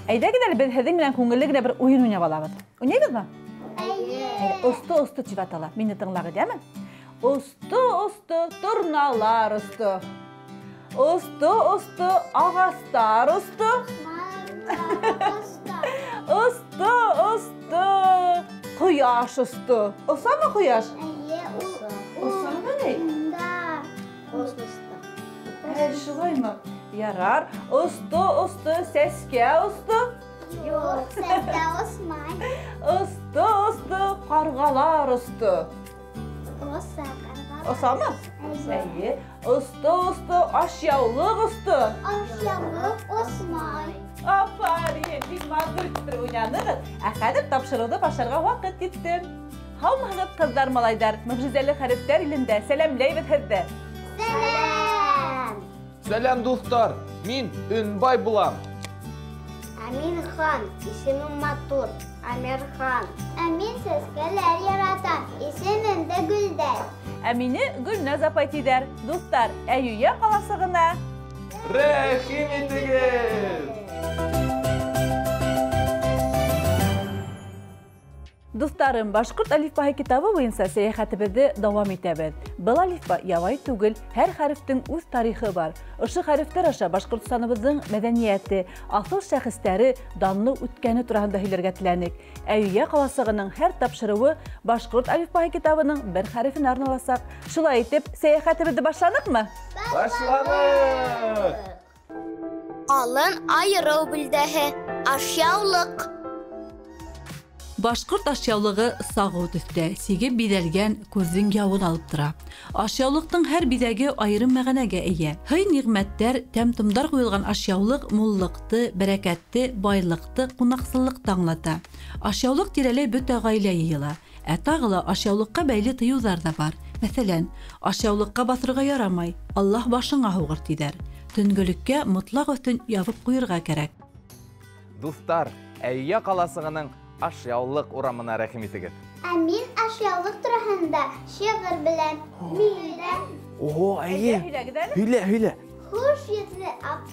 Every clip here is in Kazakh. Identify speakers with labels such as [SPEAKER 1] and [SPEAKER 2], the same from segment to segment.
[SPEAKER 1] Ayda gidelim biz hezin bilen koңгелле bir oyun oynayıp alabız. Oynayabız mı? Ustu çivatala. Meni tыңlağı değil mi? Ustu turnalar ustu. Ustu ağastar ustu. Ustu kuyaş ustu. Osa mı kuyaş? Osa mı ne? Her şılay mı? Yarar. Ustu seske ustu.
[SPEAKER 2] Yok, seske osmay.
[SPEAKER 1] Ustu kargalar ustu. Osa mı? İyi. Ustu aşyavlık ustu.
[SPEAKER 2] Aşyavlık osmay.
[SPEAKER 1] Aferin. Biz mazdır oynanırız. Akadır tapşırığı başarığa vakit gittim. Havmağınıp kızlar malaydar. Mücizeli harfler ilinde. Selamlayıp hızdı.
[SPEAKER 2] Selam.
[SPEAKER 3] Selam dostlar. Min Ünbay bulam.
[SPEAKER 2] Amin Khan, ismim Matur. Amir Khan. Amin seskeler yaratan, ismim de Gülder.
[SPEAKER 1] Amini Gülnaz apayt eder. Dostlar, Eyyüye kalasığına.
[SPEAKER 3] Rahim etiniz.
[SPEAKER 1] Dostlarım, Başkurt alifbahi kitabı boyunca seyahatimizi devam etebez. Bu alifba yavay tugul, her harftin öz tarihi var. Işık harfler aşa Başkurtistanımızın medeniyeti, asıl şahısları, danlı ütkeni turağında hilirgetlenik. Eyyüye kalasığının her tapşırığı Başkurt alifbahi kitabının bir harfini arnalasak, şulay etip seyahatimizi başladık mı?
[SPEAKER 3] Başladık.
[SPEAKER 2] Alın ayrı bildehi, aşyavlık.
[SPEAKER 1] Başkurt aşyavlığı sağ üstte, sigi bidelgen көздің yavun alıp dıra. Aşyavlıqtың her bidəgi ayrım məğənəgə eyə. Hıy niğmətlər, təmtımdar qoyulğan aşyavlıq mullıqdı, bərəkətdi, baylıqdı, qunaqsızlıqdı anlata. Aşyavlıq dirələ büt ağayla yeyila. Ətağıla aşyavlıqqa bəyli tıyuzlar da var. Məsələn, aşyavlıqqa batırğa yaramay, Allah başına hoğırt edər. Tüngülükkä mutlaq ötün yavıp qoyurğa kərək.
[SPEAKER 3] Dostlar, Eyyüye kalasığının aşyavlık uğramına rahim etiniz.
[SPEAKER 2] Amin aşyavlık turağında şiir bilen miden.
[SPEAKER 3] Oho, iyi. Hüle.
[SPEAKER 2] Hoş yüzlü ak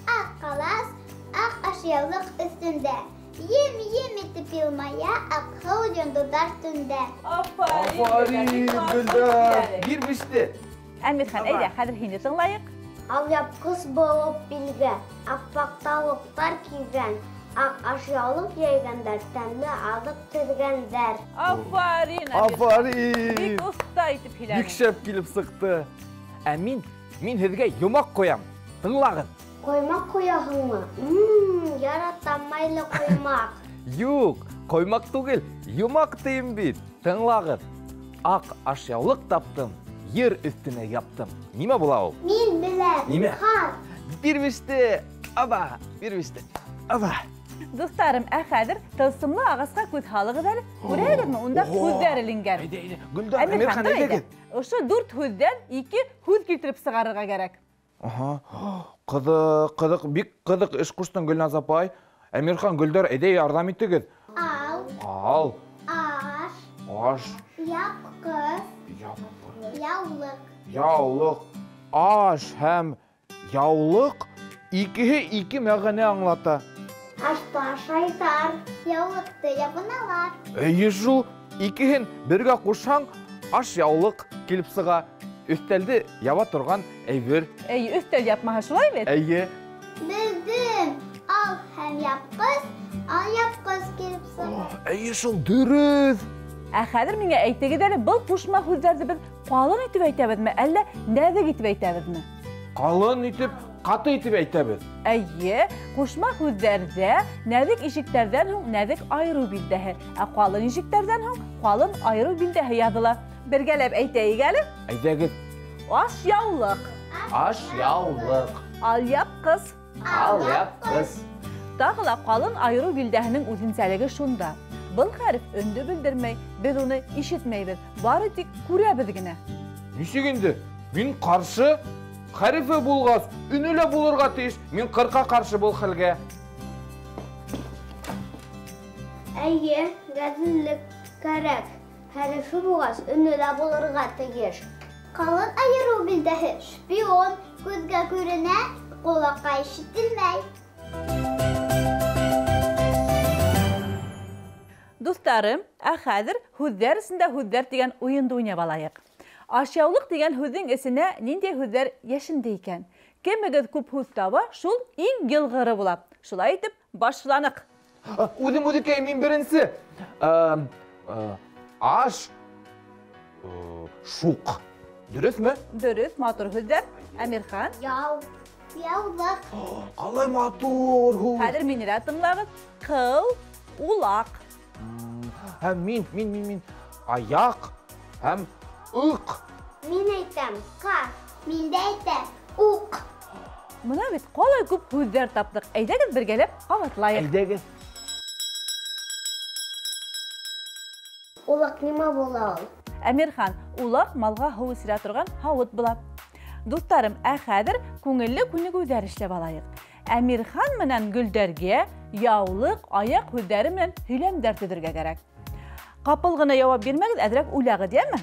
[SPEAKER 2] kalas, ak aşyavlık üstünde. Yem etip yılmaya ak havuzun dudar tünde.
[SPEAKER 3] Aferin Gülder. Girmişti.
[SPEAKER 1] Amir Khan, eyde, hadir hindi tınlayık.
[SPEAKER 2] Al yapkız boğup bilge, akpak tavuklar kiygen. Ak aşyavlık yeğenler, temli alıp tırgenler.
[SPEAKER 1] Aferin.
[SPEAKER 3] Aferin.
[SPEAKER 1] Bir usta etip hilalini.
[SPEAKER 3] Yükşep gelip sıktı. Min hizge yumak koyam. Tınlağın.
[SPEAKER 2] Koymak koyahın mı? Yaratamayla koymak.
[SPEAKER 3] Yok, koymak değil, yumak diyeyim bit. Tınlağın. Ak aşyavlık taptım, yer üstüne yaptım. Nime bula o?
[SPEAKER 2] Min bilem.
[SPEAKER 3] Nime?
[SPEAKER 2] Khan.
[SPEAKER 3] Birmişti. Aba.
[SPEAKER 1] Dostlarım, əxədir, tılsımlı ağızqa köz halığı dəli, buraya gitme, onda köz dərilingar.
[SPEAKER 3] Eyde. Gülder, Amir Khan eyde git.
[SPEAKER 1] Oşu 4 hüzdən 2 hüz getirip sığarığa gerek.
[SPEAKER 3] Aha, kıdık, bik iş kuştun Gülnaz apay. Amir Khan, Gülder eyde yardım ettigiz. Al. Aş. Yavlık. Aş hem yavlık. İki məğəni anlata.
[SPEAKER 2] Aşta şaytar. Yavlıktı yapınalar.
[SPEAKER 3] Şu ikihin birge kuşan aş yavlık kelip sığa. Üsteldi yava turgan eyvir.
[SPEAKER 1] Üstel yapmaha şulay ver.
[SPEAKER 2] Bildim. Al hem yapkız. Al yapkız gelip sığa.
[SPEAKER 3] Şul dürüz.
[SPEAKER 1] Əxədir, minə eytəgi dəli, bu kuşma hüzlərdi biz qalın etib eytəbid mi, əllə nədə getib eytəbid mi?
[SPEAKER 3] Qalın etib, katı etib eytəbid.
[SPEAKER 1] Kuşma hüzlərdə nədik işiklərdən hün, nədik ayrı bildəhi. Qalın işiklərdən hün, qalın ayrı bildəhi yadıla. Bir gəlib eytəyi gəlib.
[SPEAKER 3] Eytəgid.
[SPEAKER 1] Aşyavlıq. Al yap qız. Dağla qalın ayrı bildəhinin uzinsəliği şunda. Bu harf öndü bildirmey, biz onu işitmeybiz. Bari dik kuruyabız yine.
[SPEAKER 3] Nişigindi? Min karşı Хәрефе булгас, үнеле булырга тиеш. Мин 40-ка каршы бул хәлгә.
[SPEAKER 2] Әйе, газинлек кәрәк. Хәрефе булгас, үнеле булырга тиеш. Калын айыру билдәһе. Шпион күзгә күренә, кулакка ишетелмәй.
[SPEAKER 1] Достарым, хәзер һүзләр исендә һүзләр дигән уенды уйнап алайык. Ашъяулык дигән һүзнең исенә нинди һүзләр яшенде икән? Кемегез күп һүз таба, шул иң елгыры була. Шулай итеп, башланык.
[SPEAKER 3] Үзем үдекәй мин беренче. Аш шук. Дөресме?
[SPEAKER 1] Дөрес, матур һүзләр. Әмирхан,
[SPEAKER 2] Яулык.
[SPEAKER 3] Калай матур.
[SPEAKER 1] хәзер мине дә тыңлагыз. Кыл, улак.
[SPEAKER 3] Һәм мин аяк һәм ык.
[SPEAKER 2] Мин әйтәм, кар. Мин дә әйтәм, ук.
[SPEAKER 1] Менә бит калай күп һүзләр таптык. Әйдәгез бергәләп кабатлайык.
[SPEAKER 3] Әйдәгез.
[SPEAKER 2] Улак нима була ул?
[SPEAKER 1] Әмирхан, улак малга һыу сирә торган һавыт була. Достарым, хәзер күңелле күнегүләр эшләп алайык. Әмирхан менән Гөлдәргә яулык, аяк һүзләре белән һөйләмдәр төзергә кирәк. Капыл гына җавап бирмәгез, әдрәк уйлагыз, дияме?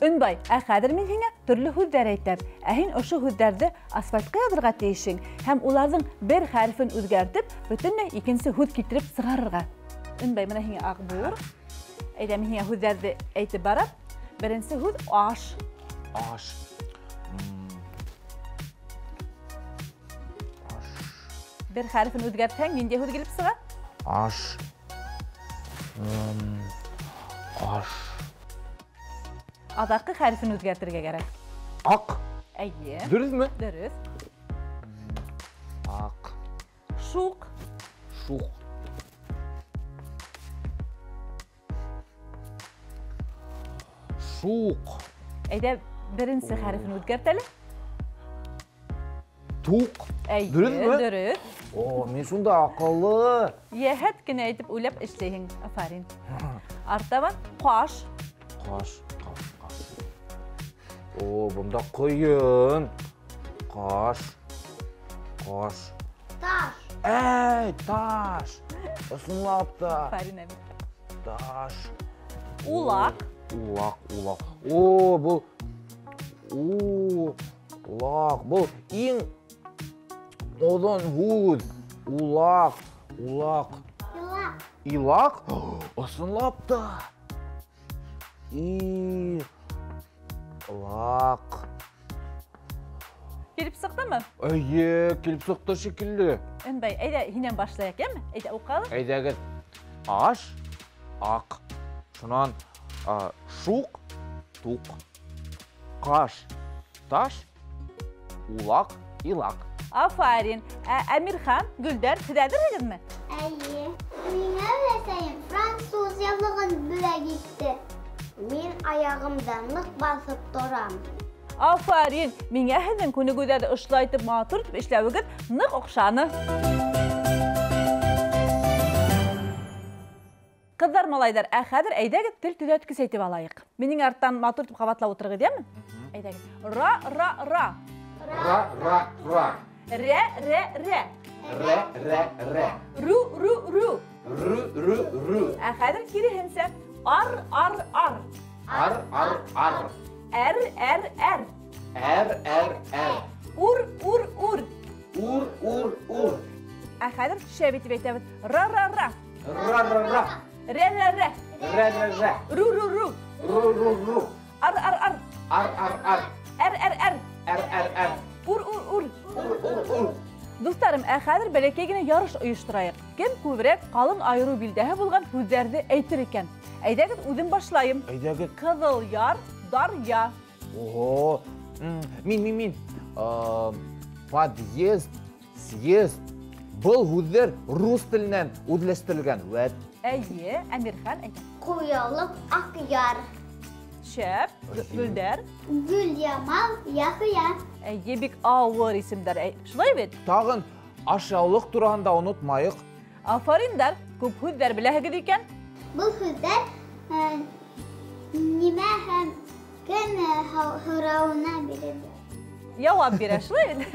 [SPEAKER 1] Өнбай, хәзер мин һиңа төрле һүзләр әйтәм. Һин ошо һүзләрне асфальтка язырга тиешең һәм уларның бер хәрфен үзгәртеп, бөтенләй икенче һүз китереп сыгарырга. Өнбай, менә һиңа акбур. Әйдә, мин һиңа һүзләрне әйтеп барам. Беренче һүз аш.
[SPEAKER 3] Аш.
[SPEAKER 1] Бер хәрфен үзгәртсәң, нинди һүз килеп сыга?
[SPEAKER 3] Аш. Аш.
[SPEAKER 1] Адакы хәрфен үзгәртергә кирәк.
[SPEAKER 3] Ак.
[SPEAKER 1] Әйе.
[SPEAKER 3] Дөресме?
[SPEAKER 1] Дөрес.
[SPEAKER 3] Ак.
[SPEAKER 1] Шук.
[SPEAKER 3] Шук. Шук.
[SPEAKER 1] Әйдә, беренче хәрфен үзгәртәле.
[SPEAKER 3] Тук.
[SPEAKER 1] Әйе.
[SPEAKER 3] Дөресме?
[SPEAKER 1] Дөрес.
[SPEAKER 3] О, мин шунда акыллы.
[SPEAKER 1] Яһәт кенә әйтеп уйлап эшләйһең, афарин. Артабан каш.
[SPEAKER 3] Каш. О, бунда кыйын. Каш. Каш.
[SPEAKER 2] Таш.
[SPEAKER 3] Эй, таш. Ысынлап та.
[SPEAKER 1] Афарин әби.
[SPEAKER 3] Таш.
[SPEAKER 1] Улак.
[SPEAKER 3] Улак. О, бул. Улак. Бул иң одан һүз. Улак.
[SPEAKER 2] Илак.
[SPEAKER 3] Илак? Ысынлап та. Илак.
[SPEAKER 1] Килеп сыктымы?
[SPEAKER 3] Әйе, килеп сыкты шикелле.
[SPEAKER 1] Өнбай, әйдә, һинән башлаyak, яме? Әйдә, укалык.
[SPEAKER 3] Әйдәгез. Аш, ак. Шунан шук, тук. Каш, таш. Улак, илак.
[SPEAKER 1] Афарин. Әмирхан, Гөлдәр, сидәдерегезме?
[SPEAKER 2] Әйе. Миңа беләсәйем, француз яулыгын бүләк итте. Мин аягымда нык басып торам.
[SPEAKER 1] Афарин. Миңа һезнең күнегүләрне ышлайтып матур итеп эшләвегез нык охшаны. Кызлар, малайдар, хәзер әйдәгез тел төзәткес әйтеп алайык. Минең арттан матур итеп кабатлап утырыгыз, яме? Әйдәгез. Ра.
[SPEAKER 3] Ра.
[SPEAKER 1] Рә.
[SPEAKER 3] Рә.
[SPEAKER 1] Ру.
[SPEAKER 3] Ру.
[SPEAKER 1] Хәзер киресенчә. Ар.
[SPEAKER 3] Ар.
[SPEAKER 1] Әр.
[SPEAKER 3] Эр.
[SPEAKER 1] Ур.
[SPEAKER 3] Ур.
[SPEAKER 1] Хәзер шәп итеп әйтәбез. Ра.
[SPEAKER 3] Ра.
[SPEAKER 1] Рә.
[SPEAKER 3] Рә.
[SPEAKER 1] Ру.
[SPEAKER 3] Ру.
[SPEAKER 1] Ар.
[SPEAKER 3] Ар.
[SPEAKER 1] Әр. Ур.
[SPEAKER 3] Ур.
[SPEAKER 1] Достарым, хәзер бәләкәй генә ярыш оештырайык. Кем күбрәк калын айыру билдәһе булган һүзләрне әйтер икән? Әйдәгез, үзем башлайым.
[SPEAKER 3] Әйдәгез.
[SPEAKER 1] Кызыл яр, дарья.
[SPEAKER 3] Ого. Мин. Подъезд, съезд. Бұл һүзләр рус теленнән үзләштерелгән. Вәт.
[SPEAKER 1] Әйе, Әмирхан әйтә.
[SPEAKER 2] Куялык акъяр.
[SPEAKER 1] Шәп, Гөлдәр.
[SPEAKER 2] Гүльямал яхыя.
[SPEAKER 1] Әйе, бик авыр исемдәр. Шулай бит?
[SPEAKER 3] Тагын ашъяулык турында онытмайык.
[SPEAKER 1] Афариндар, күп һүзләр беләһегез икән?
[SPEAKER 2] Бұл һүзләр нимә һәм кем һорауына бирелә.
[SPEAKER 1] Явап бирә, шулай бит?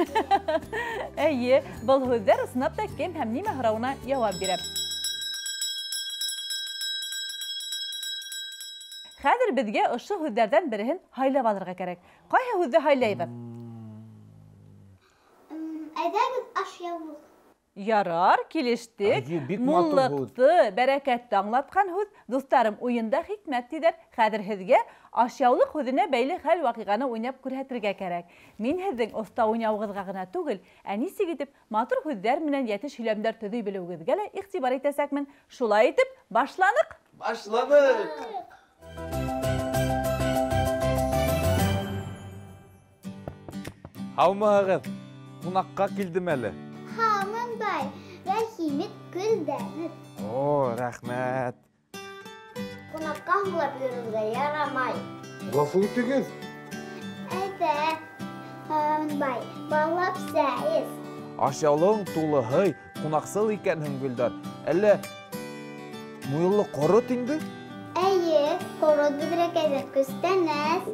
[SPEAKER 1] Әйе, был һүҙҙәр сынапта кем һәм нимә һорауына яуап бирә. Хәҙер беҙгә ошо һүҙҙәрҙән береһен һайлап алырға кәрәк. Ҡайһы һүҙҙе һайлайбыҙ?
[SPEAKER 2] Әйҙәгеҙ ашъяулыҡ.
[SPEAKER 1] Ярар, килештек. Муллыҡты, бәрәкәтте аңлатҡан һүҙ. Дуҫтарым, уйында хикмәт тиҙәр. Хәҙер һеҙгә ашъяулыҡ һүҙенә бәйле хәл ваҡиғаны уйнап күрһәтергә кәрәк. Мин һеҙҙең оҫта уйнауығыҙға ғына түгел, ә нисек итеп матур һүҙҙәр менән йәтеш һөйләмдәр төҙөй белеүегеҙгә лә иғтибар итәсәкмен. Шулай итеп, башланыҡ.
[SPEAKER 3] Башланыҡ! Һаумыһығыҙ, ҡунаҡҡа килдем әле.
[SPEAKER 2] Һамын бай, Рәхимет Гөлдәнет.
[SPEAKER 3] О, рәхмәт.
[SPEAKER 2] Ҡунаҡҡа һуңлап йөрөргә ярамай.
[SPEAKER 3] Ғәфү итегеҙ.
[SPEAKER 2] Әйҙә, Һамын бай, баллап сәйес.
[SPEAKER 3] Ашъяулығың тулыһый, ҡунаҡсыл икәнһең, Гөлдар. Әллә муйыллы ҡорот инде?
[SPEAKER 2] Әйе, ҡорот бөҙрәкәйҙән көстәнәс.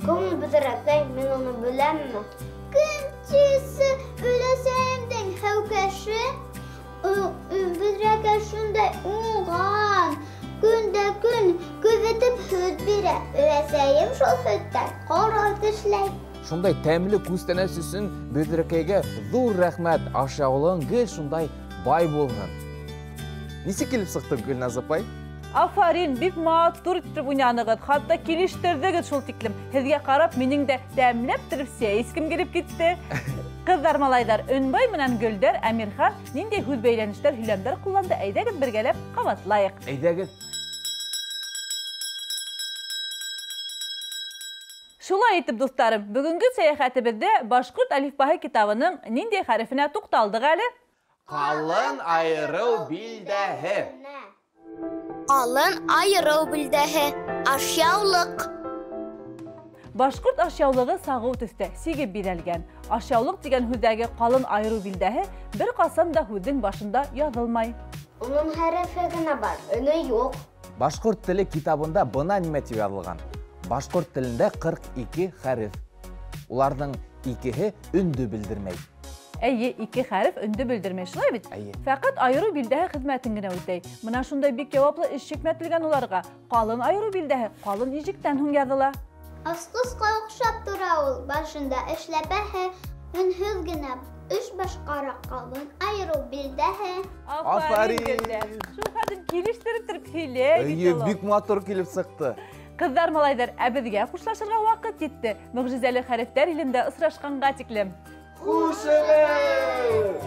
[SPEAKER 2] Күңел бөҙрәкәй, мин уны беләмме? Көнчесе өләсәйемдең һәүкәше. Бөҙрәкәй шундай уңған. Көндә көн күҙетеп һөт бирә. Өләсәйем шул һөттән ҡорот эшләй.
[SPEAKER 3] Шундай тәмле күстәнәс өсөн бөҙрәкәйгә ҙур рәхмәт. Ашъяулығың гел шундай бай булһын. Нисек килеп сыҡтың, Гөлназ апай?
[SPEAKER 1] Афарин, бик матур итеп уйнанығыҙ, хатта килештерҙегеҙ шул тиклем. Һеҙгә ҡарап, минең дә тәмләп торып сәйескем килеп китте. Ҡыҙҙар, малайҙар, Өнбай менән Гөлдәр, Әмирхан ниндәй һүҙ бәйләнештәр, һөйләмдәр ҡулланды, әйҙәгеҙ бергәләп ҡабатлайыҡ.
[SPEAKER 3] Әйҙәгеҙ.
[SPEAKER 1] Шулай итеп, дуҫтарым, бөгөнгө сәйәхәтебеҙҙә башҡорт әлифбаһы китабының ниндәй хәрефенә туҡталдыҡ әле?
[SPEAKER 3] Ҡалын айырыу билдәһе.
[SPEAKER 2] Ҡалын айырыу билдәһе. Ашъяулыҡ.
[SPEAKER 1] Башҡорт ашъяулығы сағыу төҫтә, сигеп биҙәлгән. Ашъяулыҡ тигән һүҙҙәге ҡалын айырыу билдәһе бер ҡасан да һүҙҙең башында яҙылмай.
[SPEAKER 2] Уның хәрефе генә бар, өне юҡ.
[SPEAKER 3] Башҡорт теле китабында бына нимә тип яҙылған. Башҡорт телендә 42 хәреф. Уларҙың икеһе өндө белдермәй.
[SPEAKER 1] Әйе, 2 хәреф өндө белдермәй, шулай бит? Фәҡәт айырыу билдәһе хеҙмәтен генә үтәй. Мына шундай бик яуаплы эш йөкмәтелгән уларға. Ҡалын айырыу билдәһе ҡалын ижектән һуң яҙыла.
[SPEAKER 2] Асҡысҡа оҡшап тора ул. Башында эшләпәһе, өнһөҙ генә эш башҡара. Ҡалын айырыу билдәһе.
[SPEAKER 3] Афарин!
[SPEAKER 1] Шул хәҙер килештереп һөйләй.
[SPEAKER 3] Әйе, бик матур килеп сыҡты.
[SPEAKER 1] Ҡыҙҙар, малайҙар, ә беҙгә хушлашырға ваҡыт етте. Мөғжизәле хәрефтәр илендә осрашҡанға тиклем.
[SPEAKER 3] Хушығыҙ!